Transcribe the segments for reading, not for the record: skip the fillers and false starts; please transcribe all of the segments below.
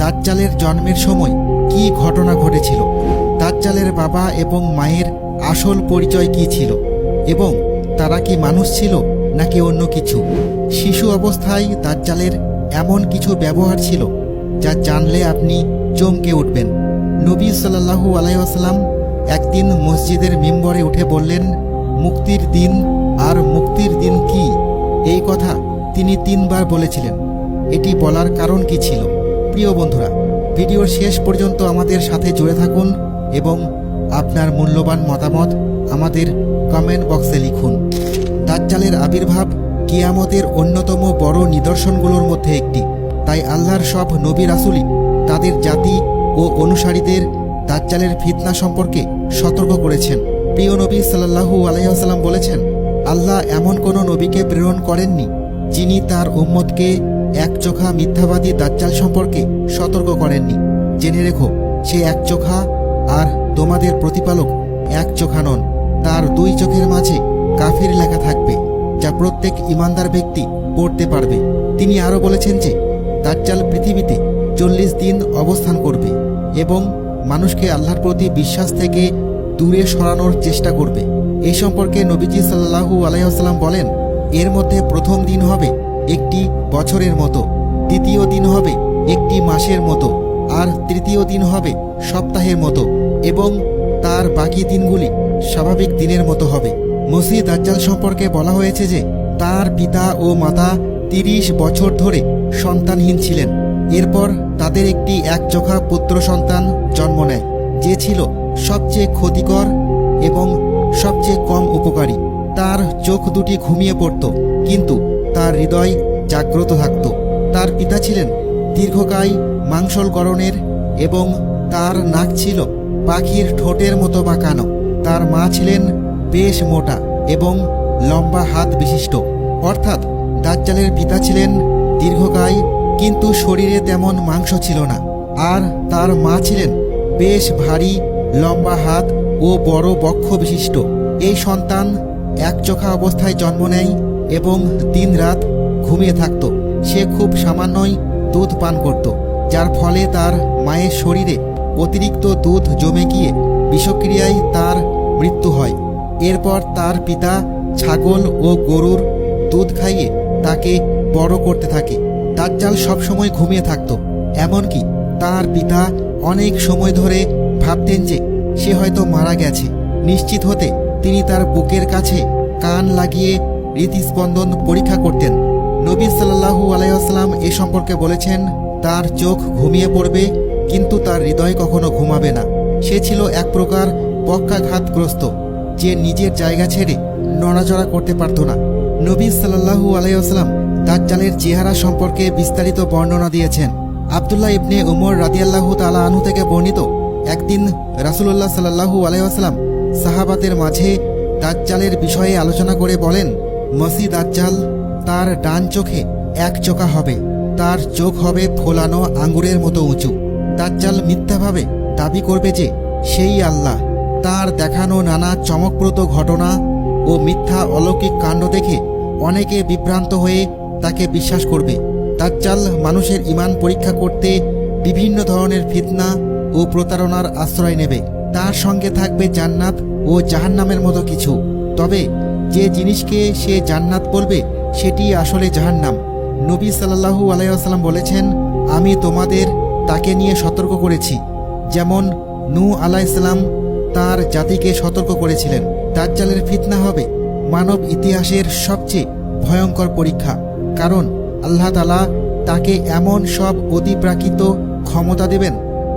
দাজ্জালের জন্মের সময় কি ঘটনা ঘটেছিল, দাজ্জালের বাবা এবং মায়ের আসল পরিচয় কি ছিল, এবং তারা কি মানুষ ছিল নাকি অন্য কিছু। শিশু অবস্থায় দাজ্জালের এমন কিছু ব্যবহার ছিল যা জানলে আপনি চমকে উঠবেন। নবী সাল্লাল্লাহু আলাইহি ওয়াসাল্লাম একদিন মসজিদের মিম্বরে উঠে বললেন, মুক্তির দিন আর মুক্তির দিন কি? এই কথা তিনি 3 বার বলেছিলেন। এটি বলার কারণ কি ছিল? প্রিয় বন্ধুরা, ভিডিওর শেষ পর্যন্ত আমাদের সাথে জুড়ে থাকুন এবং আপনার মূল্যবান মতামত আমাদের কমেন্ট বক্সে লিখুন। দাজ্জালের আবির্ভাব কিয়ামতের অন্যতম বড় নিদর্শনগুলোর মধ্যে একটি। তাই আল্লাহর সব নবী রাসূলই তাদের জাতি ও অনুসারীদের দাজ্জালের ফিতনা সম্পর্কে সতর্ক করেছেন। প্রিয় নবী সাল্লাল্লাহু আলাইহি ওয়াসাল্লাম বলেছেন, আল্লাহ এমন কোনো নবীকে প্রেরণ করেননি যিনি তার উম্মতকে একচোখা মিথ্যাবাদী দাজ্জাল সম্পর্কে সতর্ক করেননি। জেনে রেখো, সে একচোখা আর তোমাদের প্রতিপালক একচোখা নন। তার 2 চোখের মাঝে কাফির লেখা থাকবে, যা প্রত্যেক ইমানদার ব্যক্তি পড়তে পারবে। তিনি আরও বলেছেন যে দাজ্জাল পৃথিবীতে 40 দিন অবস্থান করবে এবং মানুষকে আল্লাহর প্রতি বিশ্বাস থেকে দূরে সরানোর চেষ্টা করবে। এই সম্পর্কে নবীজি সাল্লাল্লাহু আলাইহি ওয়াসাল্লাম বলেন, এর মধ্যে প্রথম দিন হবে একটি বছরের মতো, দ্বিতীয় দিন হবে একটি মাসের মতো, আর তৃতীয় দিন হবে সপ্তাহের মতো, এবং তার বাকি দিনগুলি স্বাভাবিক দিনের মতো হবে। মসিহ দাজ্জাল সম্পর্কে বলা হয়েছে যে তার পিতা ও মাতা 30 বছর ধরে সন্তানহীন ছিলেন। এরপর তাদের একটি একচোখা পুত্র সন্তান জন্ম নেয়, যে ছিল সবচেয়ে ক্ষতিকর এবং সবচেয়ে কম উপকারী। তার চোখ দুটি ঘুমিয়ে পড়ত, কিন্তু তার হৃদয় জাগ্রত থাকত। তার পিতা ছিলেন দীর্ঘকায় মাংসল গড়নের এবং তার নাক ছিল পাখির ঠোঁটের মতো বাঁকানো। তার মা ছিলেন বেশ মোটা এবং লম্বা হাত বিশিষ্ট। অর্থাৎ দাজ্জালের পিতা ছিলেন দীর্ঘকায়, কিন্তু শরীরে তেমন মাংস ছিল না। আর তার মা ছিলেন বেশ ভারী, লম্বা হাত ও বড় বক্ষ বিশিষ্ট। এই সন্তান একচোখা অবস্থায় জন্ম নেয় এবং দিনরাত ঘুমিয়ে থাকত। সে খুব সামান্যই দুধ পান করত, যার ফলে তার মায়ের শরীরে অতিরিক্ত দুধ জমে গিয়ে বিষক্রিয়ায় তার মৃত্যু হয়। এরপর তার পিতা ছাগল ও গরুর দুধ খাইয়ে তাকে বড় করতে থাকে। দাজ্জাল সবসময় ঘুমিয়ে থাকত, এমনকি তার পিতা অনেক সময় ধরে ভাবতেন যে সে হয়তো মারা গেছে। নিশ্চিত হতে তিনি তার বুকের কাছে কান লাগিয়ে হৃদস্পন্দন পরীক্ষা করতেন। নবী সাল্লাল্লাহু আলাইহি ওয়াসাল্লাম এ সম্পর্কে বলেছেন, তার চোখ ঘুমিয়ে পড়বে কিন্তু তার হৃদয় কখনো ঘুমাবে না। সে ছিল এক প্রকার পক্ষাঘাতগ্রস্ত, যে নিজের জায়গা ছেড়ে নড়াচড়া করতে পারত না। নবী সাল্লাল্লাহু আলাইহি ওয়াসাল্লাম দাজ্জালের চেহারা সম্পর্কে বিস্তারিত বর্ণনা দিয়েছেন। আব্দুল্লাহ ইবনে উমর রাদিয়াল্লাহু তাআলা আনহু থেকে বর্ণিত, একদিন রাসূলুল্লাহ সাল্লাল্লাহু আলাইহি ওয়াসাল্লাম সাহাবাদের মাঝে দাজ্জালের বিষয়ে আলোচনা করে বলেন, মসিহ দাজ্জাল তার ডান চোখে একচোখা হবে, তার চোখ হবে ফোলানো আঙ্গুরের মতো উঁচু। দাজ্জাল মিথ্যাভাবে দাবি করবে যে সেই আল্লাহ। তার দেখানো নানা চমকপ্রদ ঘটনা ও মিথ্যা অলৌকিক কাণ্ড দেখে অনেকে বিভ্রান্ত হয়ে তাকে বিশ্বাস করবে। দাজ্জাল মানুষের ঈমান পরীক্ষা করতে বিভিন্ন ধরনের ফিতনা ও প্রতারণার আশ্রয় নেবে। তার সঙ্গে থাকবে জান্নাত ও জাহান্নামের মতো কিছু। তবে যে জিনিসকে সে জান্নাত বলবে সেটি আসলে জাহান্নাম। নবী সাল্লাল্লাহু আলাইহি ওয়াসাল্লাম বলেছেন, আমি তোমাদের তাকে নিয়ে সতর্ক করেছি, যেমন নূহ আলাইহিস সালাম তার জাতিকে সতর্ক করেছিলেন। দাজ্জালের ফিতনা হবে মানব ইতিহাসের সবচেয়ে ভয়ঙ্কর পরীক্ষা, কারণ আল্লাহ তাআলা তাকে এমন সব অতিপ্রাকৃত ক্ষমতা দেবেন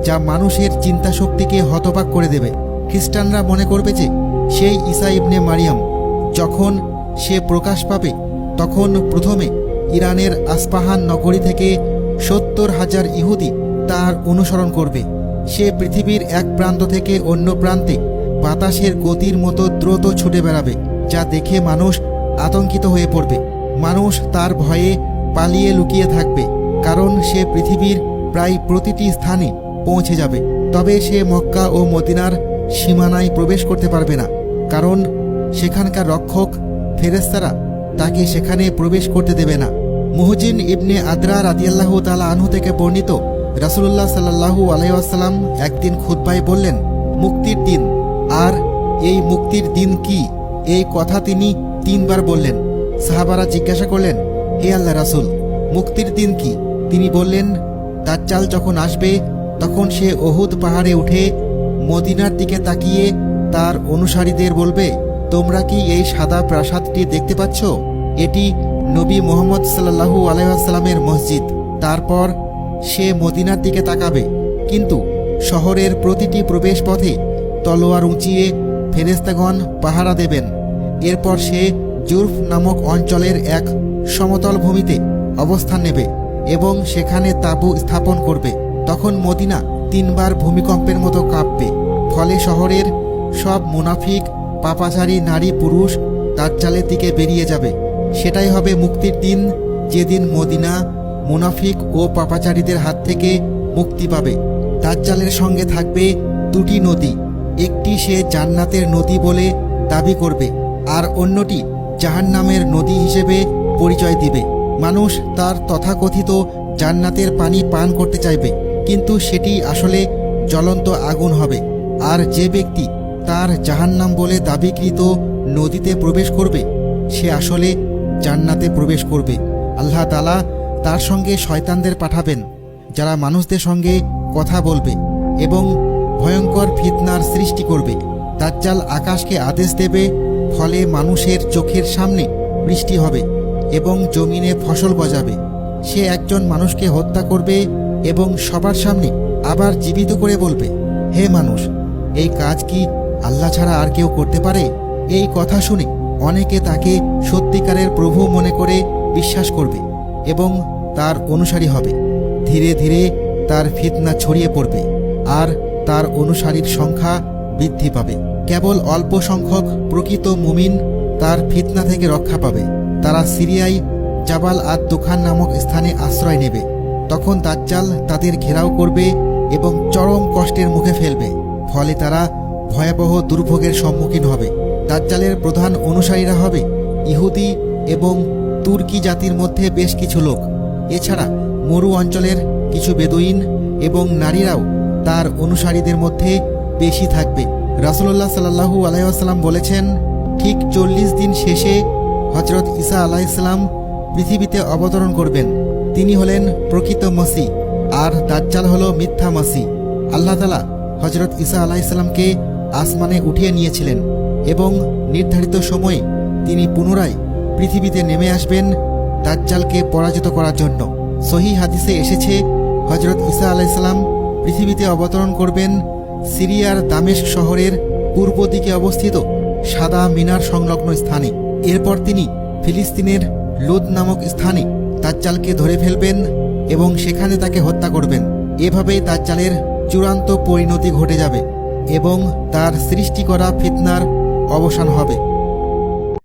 যা মানুষের চিন্তা শক্তিকে হতবাক করে দেবে। খ্রিস্টানরা মনে করবে যে সেই ঈসা ইবনে মারিয়াম। যখন সে প্রকাশ পাবে তখন প্রথমে ইরানের আসপাহান নগরী থেকে 70,000 ইহুদি তার অনুসরণ করবে। সে পৃথিবীর এক প্রান্ত থেকে অন্য প্রান্তে বাতাসের গতির মতো দ্রুত ছুটে বেড়াবে, যা দেখে মানুষ আতঙ্কিত হয়ে পড়বে। মানুষ তার ভয়ে পালিয়ে লুকিয়ে থাকবে, কারণ সে পৃথিবীর প্রায় প্রতিটি স্থানে পৌঁছে যাবে। তবে সে মক্কা ও মদিনার সীমানায় প্রবেশ করতে পারবে না, কারণ সেখানকার রক্ষক ফেরেশতারা তাকে সেখানে প্রবেশ করতে দেবে না। মুহজিন ইবনে আদরা রাদিয়াল্লাহু তাআলা আনহু থেকে বর্ণিত, রাসূলুল্লাহ সাল্লাল্লাহু আলাইহি ওয়াসাল্লাম একদিন খুতবায় বললেন, মুক্তির দিন। আর এই মুক্তির দিন কি? এই কথা তিনি 3 বার বললেন। সাহাবারা জিজ্ঞাসা করলেন, হে আল্লাহ রাসূল, মুক্তির দিন কি? তিনি বললেন, দাজ্জাল যখন আসবে তখন সে উহুদ পাহাড়ে উঠে মদিনার দিকে তাকিয়ে তার অনুসারীদের বলবে, তোমরা কি এই সাদা প্রাসাদটি দেখতে পাচ্ছ? এটি নবী মুহাম্মদ সাল্লাল্লাহু আলাইহি ওয়াসাল্লামের মসজিদ। তারপর সে মদিনার দিকে তাকাবে, কিন্তু শহরের প্রতিটি প্রবেশ পথে তলোয়ার উঁচিয়ে ফেরেশতাগণ পাহারা দেবেন। এরপর সে জুরফ নামক অঞ্চলের এক সমতল ভূমিতে অবস্থান নেবে এবং সেখানে তাঁবু স্থাপন করবে। তখন মদিনা 3 বার ভূমিকম্পের মতো কাঁপবে। ফলে শহরের সব মুনাফিক, পাপাচারী নারী পুরুষ দাজ্জালের দিকে বেরিয়ে যাবে। সেটাই হবে মুক্তির দিন, যেদিন মদিনা মুনাফিক ও পাপাচারীদের হাত থেকে মুক্তি পাবে। দাজ্জালের সঙ্গে থাকবে 2টি নদী। একটি সে জান্নাতের নদী বলে দাবি করবে, আর অন্যটি জাহান্নামের নদী হিসেবে পরিচয় দিবে। মানুষ তার তথাকথিত জান্নাতের পানি পান করতে চাইবে, কিন্তু সেটি আসলে জ্বলন্ত আগুন হবে। আর যে ব্যক্তি তার জাহান্নাম বলে দাবিকৃত নদীতে প্রবেশ করবে, সে আসলে জান্নাতে প্রবেশ করবে। আল্লাহ তাআলা তার সঙ্গে শয়তানদের পাঠাবেন, যারা মানুষদের সঙ্গে কথা বলবে এবং ভয়ঙ্কর ফিতনার সৃষ্টি করবে। দাজ্জাল আকাশকে আদেশ দেবে, ফলে মানুষের চোখের সামনে বৃষ্টি হবে এবং জমিনে ফসল গজাবে। সে একজন মানুষকে হত্যা করবে এবং সবার সামনে আবার জীবিত করে বলবে, হে মানুষ, এই কাজ কি আল্লাহ ছাড়া আর কেউ করতে পারে? এই কথা শুনে অনেকে তাকে সত্যিকারের প্রভু মনে করে বিশ্বাস করবে এবং তার অনুসারী হবে। ধীরে ধীরে তার ফিতনা ছড়িয়ে পড়বে আর তার অনুসারীর সংখ্যা বৃদ্ধি পাবে। কেবল অল্প সংখ্যক প্রকৃত মুমিন তার ফিতনা থেকে রক্ষা পাবে। তারা সিরিয়ায় জাবাল আদ দুখান নামক স্থানে আশ্রয় নেবে। তখন দাজ্জাল তাদের ঘেরাও করবে এবং চরম কষ্টের মুখে ফেলবে। ফলে তারা ভয়াবহ দুর্ভোগের সম্মুখীন হবে। দাজ্জালের প্রধান অনুসারীরা হবে ইহুদি এবং তুর্কি জাতির মধ্যে বেশ কিছু লোক। এছাড়া মরু অঞ্চলের কিছু বেদুইন এবং নারীরাও তার অনুসারীদের মধ্যে বেশি থাকবে। রাসূলুল্লাহ সাল্লাল্লাহু আলাইহি ওয়াসাল্লাম বলেছেন, ঠিক 40 দিন শেষে হযরত ঈসা আলাইহিস সালাম পৃথিবীতে অবতরণ করবেন। তিনি হলেন প্রকৃত মসিহ, আর দাজ্জাল হলো মিথ্যা মসিহ। আল্লাহ তাআলা হযরত ঈসা আলাইহিস সালামকে আসমানে উঠিয়ে নিয়েছিলেন এবং নির্ধারিত সময়ে তিনি পুনরায় পৃথিবীতে নেমে আসবেন দাজ্জালকে পরাজিত করার জন্য। সহিহ হাদিসে এসেছে, হযরত ঈসা আলাইহিস সালাম পৃথিবীতে অবতরণ করবেন সিরিয়ার দামেস্ক শহরের পূর্ব দিকে অবস্থিত সাদা মিনার সংলগ্ন স্থানে। এরপর তিনি ফিলিস্তিনের লুদ নামক স্থানে দাজ্জালকে ধরে ফেলবেন এবং সেখানে তাকে হত্যা করবেন। এভাবেই দাজ্জালের চূড়ান্ত পরিণতি ঘটে যাবে এবং তার সৃষ্টি করা ফিতনার অবসান হবে।